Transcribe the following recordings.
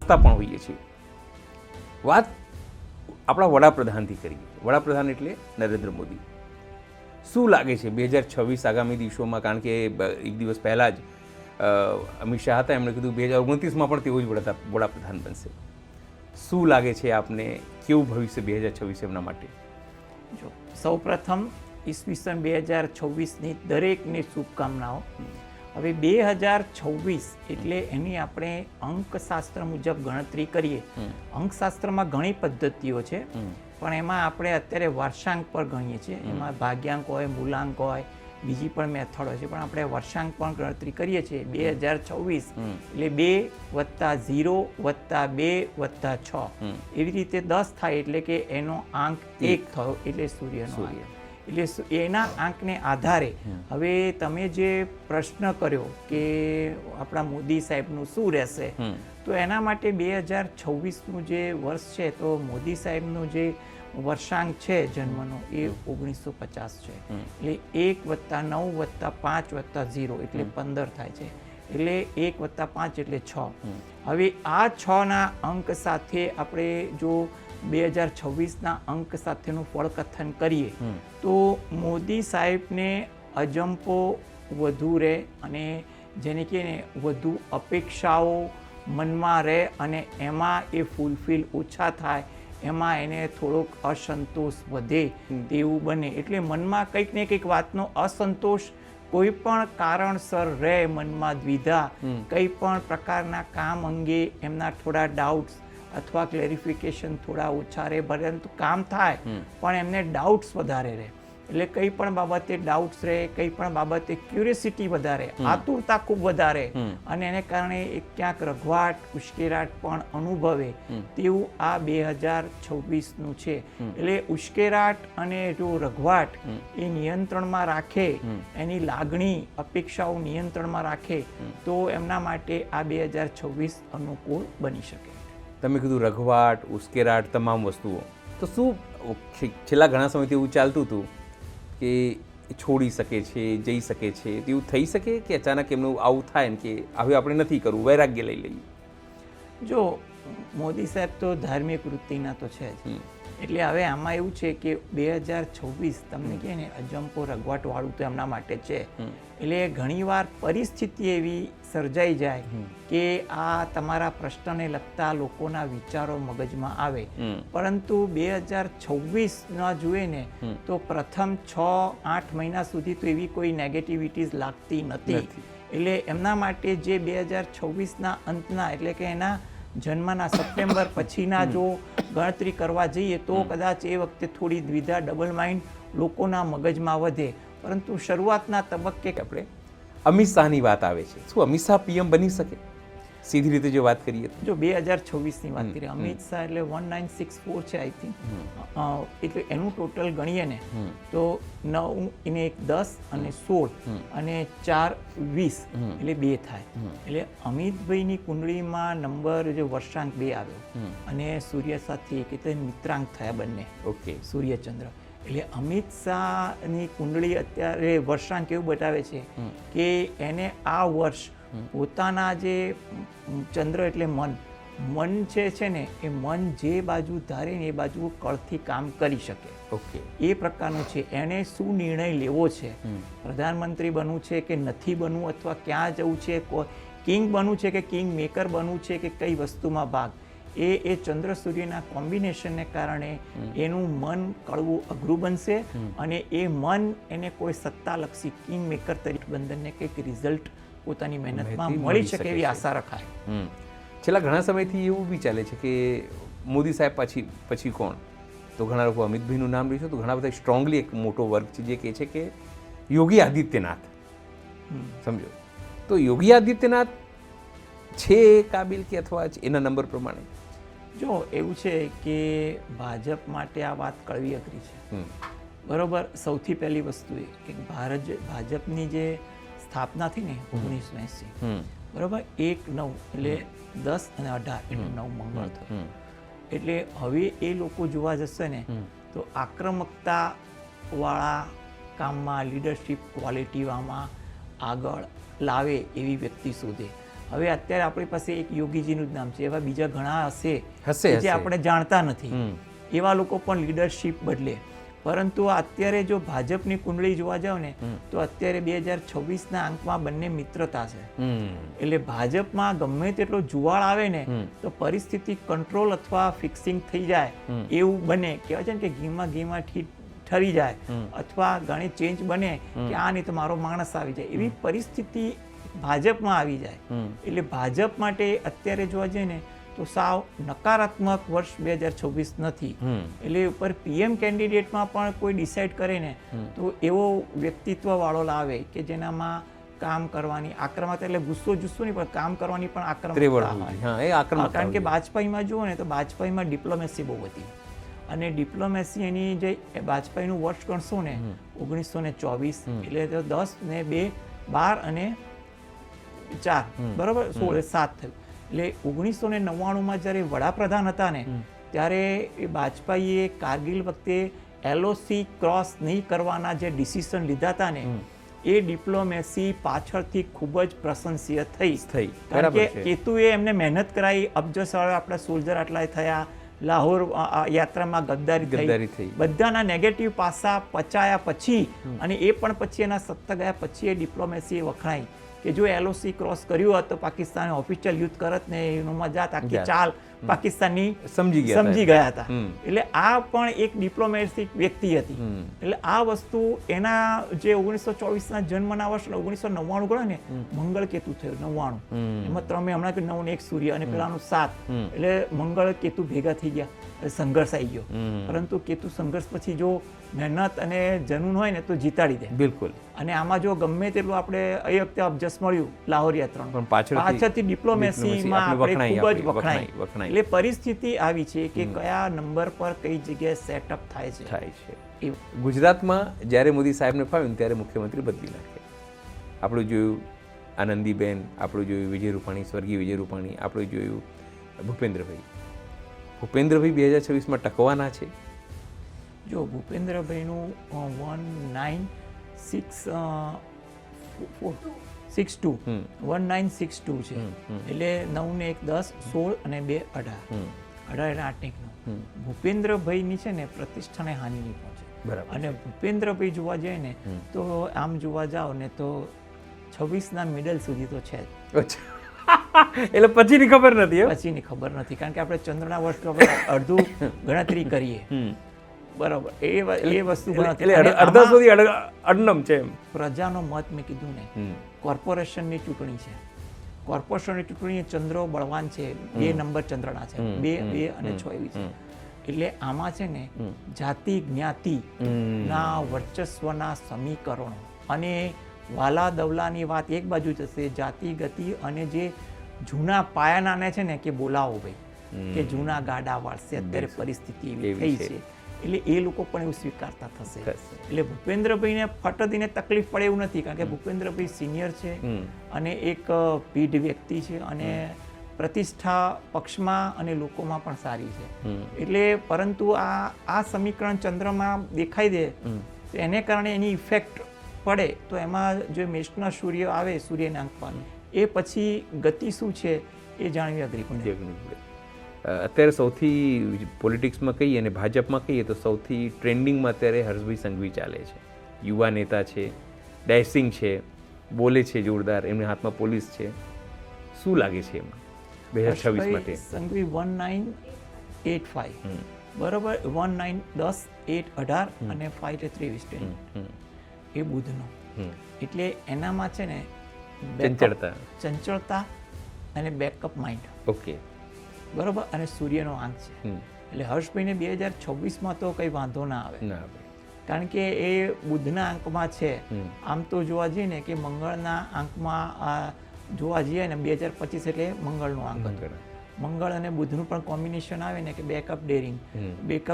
શકતા પણ હોઈએ છીએ. વાત આપણા વડાપ્રધાનથી કરીએ. વડાપ્રધાન એટલે નરેન્દ્ર મોદી. શું લાગે છે 2026 આગામી દિવસોમાં? કારણ કે એક દિવસ પહેલાં જ અમિત શાહ હતા, એમણે કીધું 2029માં પણ તેઓ જ વડાપ્રધાન બનશે. શું લાગે છે આપને, કેવું ભવિષ્ય 2026 એમના માટે? જો સૌપ્રથમ ઈસવીસન 2026ની દરેકને શુભકામનાઓ. હવે 2026 એટલે એની આપણે અંકશાસ્ત્ર મુજબ ગણતરી કરીએ. અંકશાસ્ત્રમાં ઘણી પદ્ધતિઓ છે, પણ એમાં આપણે અત્યારે વર્ષાંક પર ગણીએ છીએ. એમાં ભાગ્યાંક હોય, મૂલાંક હોય, બીજી પણ મેથડ હોય છે, પણ આપણે વર્ષાંક પણ ગણતરી કરીએ છીએ. 2026 એટલે 2 + 0 + 2 + 6 એવી રીતે 10 થાય, એટલે કે એનો આંક 1 થયો, એટલે સૂર્યનો આંક. એટલે એના આંકને આધારે હવે તમે જે પ્રશ્ન કર્યો કે આપણા મોદી સાહેબનું શું રહેશે, તો એના માટે 2026નું જે વર્ષ છે, તો મોદી સાહેબનું જે વર્ષાંક છે જન્મનો એ 1950 છે. એટલે 1 + 9 + 5 + 0 એટલે 15 થાય છે. એટલે 1 + 5 એટલે 6. હવે આ 6ના અંક સાથે આપણે જો 2026ના અંક સાથેનું ફળકથન કરીએ તો મોદી સાહેબને અજંપો વધુ રહે, અને જેને કહે ને વધુ અપેક્ષાઓ મનમાં રહે, અને એમાં એ ફૂલફિલ ઓછા થાય, એમાં એને થોડોક અસંતોષ વધે તેવું બને. એટલે મનમાં કંઈક ને કંઈક વાતનો અસંતોષ કોઈ પણ કારણસર રહે, મનમાં દ્વિધા, કંઈ પણ પ્રકારના કામ અંગે એમના થોડા ડાઉટ્સ અથવા ક્લેરિફિકેશન થોડા ઓછા રહે, પરંતુ કામ થાય પણ એમને ડાઉટ્સ વધારે રહે. એટલે કંઈ પણ બાબતે ડાઉટ્સ રહે, કંઈ પણ બાબતે ક્યુરિયોસિટી વધારે, આતુરતા ખૂબ વધારે, અને એને કારણે ક્યાંક રઘવાટ, ઉશ્કેરાટ પણ અનુભવે, તેવું આ 2026નું છે. એટલે ઉશ્કેરાટ અને જો રઘવાટ એ નિયંત્રણમાં રાખે, એની લાગણી, અપેક્ષાઓ નિયંત્રણમાં રાખે, તો એમના માટે આ 2026 અનુકૂળ બની શકે. તમે કીધું રઘવાટ, ઉશ્કેરાટ, તમામ વસ્તુઓ, તો શું છેલ્લા ઘણા સમયથી એવું ચાલતું હતું કે છોડી શકે છે, જઈ શકે છે, તેવું થઈ શકે કે અચાનક એમનું આવું થાય ને કે હવે આપણે નથી કરવું, વૈરાગ્ય લઈ લઈએ? જો મોદી સાહેબ તો ધાર્મિક વૃત્તિના તો છે જ, એટલે હવે આમાં એવું છે કે 2026 તમને કહે ને અજંપો રઘવાટવાળું તો એમના માટે છે. એટલે ઘણીવાર પરિસ્થિતિ એવી સર્જાઈ જાય કે આ તમારા પ્રશ્નને લગતા લોકોના વિચારો મગજમાં આવે, પરંતુ 2026માં જોઈએ ને તો પ્રથમ 6-8 મહિના સુધી તો એવી કોઈ નેગેટિવિટીઝ લાગતી નથી. એટલે એમના માટે જે 2026ના અંતના, એટલે કે એના જન્મના સપ્ટેમ્બર પછીના જો ગણતરી કરવા જઈએ તો કદાચ એ વખતે થોડી દ્વિધા, ડબલ માઇન્ડ લોકોના મગજમાં વધે, પરંતુ શરૂઆતના તબક્કે આપણે અમિત શાહની વાત આવે છે. શું અમિત શાહ પીએમ બની શકે સીધી રીતે જો વાત કરીએ તો? જો 2026ની વાત કરીએ, અમિત શાહ એટલે 1964 છે આઈ થિંક, એટલે એનું ટોટલ ગણીએ ને તો 9 × 1 = 10 અને 16 અને 4 = 20 એટલે 2 થાય. એટલે અમિતભાઈની કુંડળીમાં નંબર જે વર્ષાંક 2 આવ્યો, અને સૂર્ય સાથે એક મિત્રાંક થયા બંને. ઓકે, સૂર્યચંદ્ર. એટલે અમિત શાહની કુંડળી અત્યારે વર્ષાંક એવું બતાવે છે કે એને આ વર્ષ પોતાના જે ચંદ્ર એટલે મન છે ને, એ મન જે બાજુ ધારે ને એ બાજુ કળથી કામ કરી શકે. ઓકે, એ પ્રકારનું છે. એને શું નિર્ણય લેવો છે, પ્રધાનમંત્રી બનવું છે કે નથી બનવું, અથવા ક્યાં જવું છે, કિંગ બનવું છે કે કિંગ મેકર બનવું છે, કે કઈ વસ્તુમાં ભાગ, એ ચંદ્ર સૂર્યના કોમ્બિનેશનને કારણે એનું મન કળવું અઘરું બનશે, અને એ મન એને કોઈ સત્તાલક્ષી કિંગ મેકર તરીકે બંધનને કંઈક રિઝલ્ટ પોતાની મહેનતમાં મળી શકે એવી આશા રખાય. છેલ્લા ઘણા સમયથી એવું બી ચાલે છે કે મોદી સાહેબ પછી કોણ? તો ઘણા લોકો અમિતભાઈનું નામ લઈશું, તો ઘણા બધા સ્ટ્રોંગલી એક મોટો વર્ગ છે જે કહે છે કે યોગી આદિત્યનાથ. સમજો તો યોગી આદિત્યનાથ છે કાબિલ કે અથવા એના નંબર પ્રમાણે? જો એવું છે કે ભાજપ માટે આ વાત કળવી અઘરી છે, બરોબર. સૌથી પહેલી વસ્તુ એ કે ભાજપની જે સ્થાપના થઈ ને 1980, બરોબર, 1/9 એટલે 10 અને 18 એટલે 9 મંગળ થયો. એટલે હવે એ લોકો જોવા જશે ને તો આક્રમકતા વાળા કામમાં, લીડરશિપ ક્વોલિટીમાં આગળ લાવે એવી વ્યક્તિ શોધે. હવે અત્યારે આપણી પાસે એક યોગીજીનું જ નામ છે, એવા બીજા ઘણા હશે હશે, કે જે હશે. આપણે જાણતા નથી. એવા લોકો પણ લીડરશિપ બદલે. પરંતુ અત્યારે જો ભાજપની કુંડળી જોવા જાવ ને તો અત્યારે 2026ના અંકમાં બંને મિત્રતા છે. એટલે ભાજપમાં ગમે તેટલો જુવાળ આવે ને તો પરિસ્થિતિ કંટ્રોલ અથવા ફિક્સિંગ થઈ જાય એવું બને. કહેવાય છે ને કે ઘીમાં ઠરી જાય અથવા ઘણી ચેન્જ બને કે આ નહીં તો મારો માણસ આવી જાય, એવી પરિસ્થિતિ ભાજપમાં આવી જાય. એટલે ભાજપ માટે અત્યારે જોવા જઈએ ને તો સાવ નકારાત્મક વર્ષ 2026 નથી. એટલે ઉપર પીએમ કેન્ડિડેટમાં પણ કોઈ ડિસાઈડ કરે ને તો એવો વ્યક્તિત્વ વાળો લાવે કે જેનામાં કામ કરવાની આક્રમકતા, એટલે ગુસ્સો નહીં પણ કામ કરવાની પણ આક્રમકતા હોય. કારણ કે વાજપેયીમાં જુઓ ને તો વાજપેયીમાં ડિપ્લોમેસી બહુ હતી, અને ડિપ્લોમેસી એની જે વાજપેયીનું વર્ષ ગણશો ને 1924, એટલે તો 10 ને 2 12 અને 4 બરાબર 16 7 થયું. એટલે 1999માં જ્યારે વડાપ્રધાન હતા ને ત્યારે એ વાજપેયીએ કારગિલ વખતે LOC ક્રોસ નહીં કરવાના જે ડિસિઝન લીધા હતા ને એ ડિપ્લોમેસી પાછળથી ખૂબ જ પ્રશંસનીય થઈ. કારણ કે કેતુએ એમને મહેનત કરાવી, અબજો આપણા સોલ્જર આટલા થયા, લાહોર યાત્રામાં ગદ્દારી થઈ, બધાના નેગેટિવ પાસા પચાયા પછી અને એ પણ પછી એના સત્તા ગયા પછી એ ડિપ્લોમેસી વખણાઈ કે જો LOC ક્રોસ કર્યું હોત તો પાકિસ્તાન ઓફિશિયલ યુદ્ધ કરત ને એનું મજા આખી ચાલ પાકિસ્તાની સમજી ગયા હતા. એટલે આ પણ એક ડિપ્લોમેટિક વ્યક્તિ હતી. એટલે આ વસ્તુ એના જે 1924ના જન્મના વર્ષ 1999 ગણો ને મંગળ કેતુ થયું 99, એમાં તમે હમણાં કે 9 ને 1 સૂર્ય અને પેલાનું 7, એટલે મંગળ કેતુ ભેગા થઈ ગયા, સંઘર્ષ આવી ગયો. પરંતુ કેતુ સંઘર્ષ પછી જો મહેનત અને જનૂન હોય ને તો જીતાડી દે. બિલકુલ. અને આમાં જો ગમે તેટલું આપણે એ વખતે અબજસ મળ્યું લાહોર યાત્રાનું, પાછળથી ડિપ્લોમેસીમાં આપણે ખૂબ જ વખણાઈ. એટલે પરિસ્થિતિ આવી છે કે કયા નંબર પર કઈ જગ્યાએ સેટઅપ થાય છે. ગુજરાતમાં જ્યારે મોદી સાહેબને ફાવ્યું ત્યારે મુખ્યમંત્રી બદલી નાખે. આપણું જોયું આનંદીબેન, આપણું જોયું વિજય રૂપાણી, સ્વર્ગીય વિજય રૂપાણી, આપણું જોયું ભૂપેન્દ્રભાઈ. ભૂપેન્દ્રભાઈ 2026માં ટકવાના છે? જો ભૂપેન્દ્રભાઈનું 1962 છે, એટલે 9 ને 1 10 16 અને 2 18 એટલે 8 ને 1 ભૂપેન્દ્રભાઈની છે ને પ્રતિષ્ઠાને હાનિ નહીં પહોંચે. અને ભૂપેન્દ્રભાઈ જોવા જાય ને તો આમ જોવા જાઓ ને તો 26ના મિડલ સુધી તો છે જ. એટલે પછીની ખબર નથી. પછીની ખબર નથી, કારણ કે આપણે ચંદ્રના વર્ષ અડધું ગણતરી કરીએ બરાબર, એ વસ્તુ અડધા સુધી અડનમ છે. પ્રજાનો મત મેં કીધું ને, કોર્પોરેશનની ચૂંટણી છે. કોર્પોરેશનની ચૂંટણી ચંદ્રો બળવાન છે, 2 નંબર ચંદ્રના છે, 2 2 અને 6 એવી છે. એટલે આમાં છે ને જાતિ જ્ઞાતિ ના વર્ચસ્વના સમીકરણો અને વાલા દવલાની વાત એક બાજુ જશે, જાતિ ગતિ અને જે જૂના પાયાનાને છે ને કે બોલાવો ભાઈ કે જૂના ગાડા વાળશે. અત્યારે પરિસ્થિતિ એવી થઈ છે એટલે એ લોકો પણ એવું સ્વીકારતા થશે. એટલે ભૂપેન્દ્રભાઈને ફટદીને તકલીફ પડે એવું નથી, કારણ કે ભૂપેન્દ્રભાઈ સિનિયર છે અને એક પીઢ વ્યક્તિ છે અને પ્રતિષ્ઠા પક્ષમાં અને લોકોમાં પણ સારી છે. એટલે પરંતુ આ સમીકરણ ચંદ્રમાં દેખાઈ દે તો એને કારણે એની ઇફેક્ટ પડે તો એમાં જો મેષના સૂર્ય આવે, સૂર્યના અંકમાં, એ પછી ગતિ શું છે એ જાણવી અઘરી પડે. અત્યારે સૌથી પોલિટિક્સમાં કહીએ અને ભાજપમાં કહીએ તો સૌથી ટ્રેન્ડિંગમાં અત્યારે હર્ષભાઈ સંઘવી ચાલે છે. યુવા નેતા છે, ડેશિંગ છે, બોલે છે જોરદાર, એમના હાથમાં પોલીસ છે. શું લાગે છે એમાં 2026 માટે? સંઘવી 1985 બરાબર, 19 10 8 18 અને 5 23 એ બુધનો. એટલે એનામાં છે ને ચંચળતા અને બેકઅપ માઇન્ડ. ઓકે બરોબર, અને સૂર્યનો આંક છે. એટલે હર્ષભાઈને 2026માં તો કંઈ વાંધો ના આવે, કારણ કે એ બુધના આંકમાં છે. આમ તો જોવા જઈએ ને કે મંગળના આંકમાં જોવા જઈએ ને 2025 એટલે મંગળનો આંક. મંગળ અને બુધનું પણ કોમ્બિનેશન આવે ને કે બેકઅપ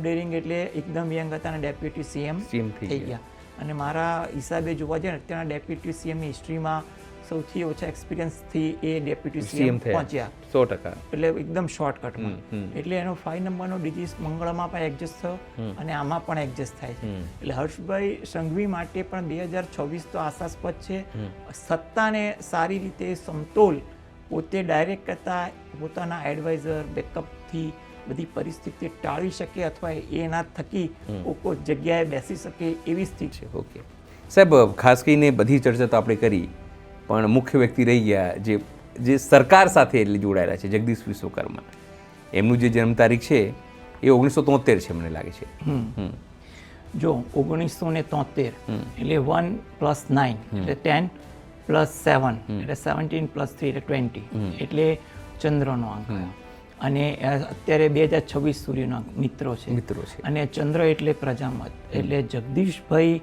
ડેરિંગ એટલે એકદમ યંગ હતા અને ડેપ્યુટી સીએમ થઈ ગયા. અને મારા હિસાબે જોવા જઈએ ને અત્યારના ડેપ્યુટી સીએમની હિસ્ટ્રીમાં સૌથી ઓછા એક્સપિરિયન્સથી એ ડેપ્યુટી સીએમ પહોંચ્યા 100%. એટલે એકદમ શોર્ટકટમાં. એટલે એનો 5 નંબરનો ડિઝીઝ મંગળમાં પણ એડજસ્ટ થયો અને આમાં પણ એડજસ્ટ થાય છે. એટલે હર્ષભાઈ સંઘવી માટે પણ 2026 તો આશાસ્પદ છે. સત્તાને સારી રીતે સમતોલ પોતે ડાયરેક્ટ કરતાં પોતાના એડવાઇઝર બેકઅપથી બધી પરિસ્થિતિ ટાળી શકે અથવા એના થકી કોઈ જગ્યાએ બેસી શકે એવી સ્થિતિ છે. ઓકે સાહેબ, ખાસ કરીને બધી ચર્ચા તો આપણે કરી, પણ મુખ્ય વ્યક્તિ રહી ગયા જે સરકાર સાથે એટલે જોડાયેલા છે, જગદીશ વિશ્વકર્મા. એમનું જે જન્મ તારીખ છે એ 1973 છે મને લાગે છે. જો 1973 એટલે 1 + 9 એટલે 10 + 7 એટલે 17 + 3 એટલે 20 એટલે ચંદ્રનો અંક. અને અત્યારે 2026 સૂર્યનો અંક મિત્રો છે. અને ચંદ્ર એટલે પ્રજામત. એટલે જગદીશભાઈ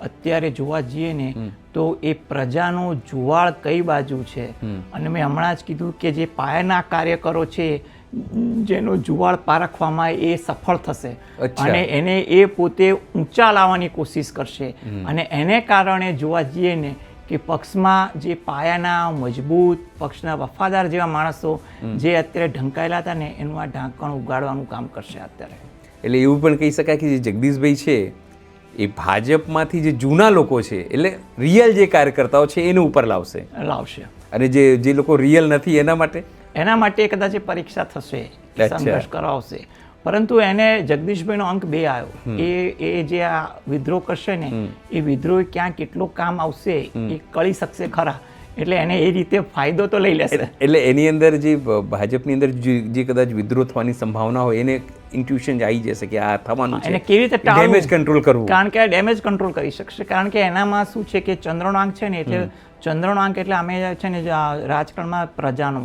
અત્યારે જોવા જઈએ ને તો એ પ્રજાનો જુવાળ કઈ બાજુ છે, અને મેં હમણાં જ કીધું કે જે પાયાના કાર્યકરો છે જેનો જુવાળ પારખવામાં એ સફળ થશે અને એને એ પોતે ઊંચા લાવવાની કોશિશ કરશે. અને એને કારણે જોવા જઈએ ને કે પક્ષમાં જે પાયાના મજબૂત પક્ષના વફાદાર જેવા માણસો જે અત્યારે ઢંકાયેલા હતા ને એનું આ ઢાંકણ ઉગાડવાનું કામ કરશે અત્યારે. એટલે એવું પણ કહી શકાય કે જે જગદીશભાઈ છે એ ભાજપમાંથી જે જૂના લોકો છે એટલે રિયલ જે કાર્યકર્તાઓ છે એને ઉપર લાવશે. અને જે લોકો રિયલ નથી એના માટે કદાચ પરીક્ષા થશે, સંઘર્ષ કરાવશે. પરંતુ એને જગદીશભાઈનો અંક 2 આવ્યો. એ જે આ વિદ્રોહ કરશે ને એ વિદ્રોહ ક્યાં કેટલું કામ આવશે એ કળી શકશે ખરા. એટલે એને એ રીતે ફાયદો તો લઈ લેશે. એટલે એની અંદર જે ભાજપની અંદર જે કદાચ વિદ્રોહ થવાની સંભાવના હોય એને ઇન્ટ્યુશન આવી જશે કે આ થવાનું છે, એને કેવી રીતે ડેમેજ કંટ્રોલ કરવું. કારણ કે ડેમેજ કંટ્રોલ કરી શકશે. કારણ કે એનામાં શું છે કે ચંદ્રનો અંક છે ને, એટલે ચંદ્રનો અંક એટલે અમે છે ને રાજકારણમાં પ્રજાનો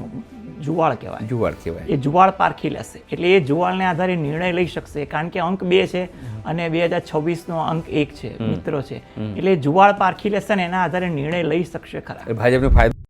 જુવાળ કહેવાય. એ જુવાળ પારખી લેશે. એટલે એ જુવાળને આધારે નિર્ણય લઈ શકશે. કારણ કે અંક 2 છે અને 2026નો અંક 1 છે, મિત્રો છે. એટલે જુવાળ પારખી લેશે ને એના આધારે નિર્ણય લઈ શકશે ખરા. ભાજપને ફાયદો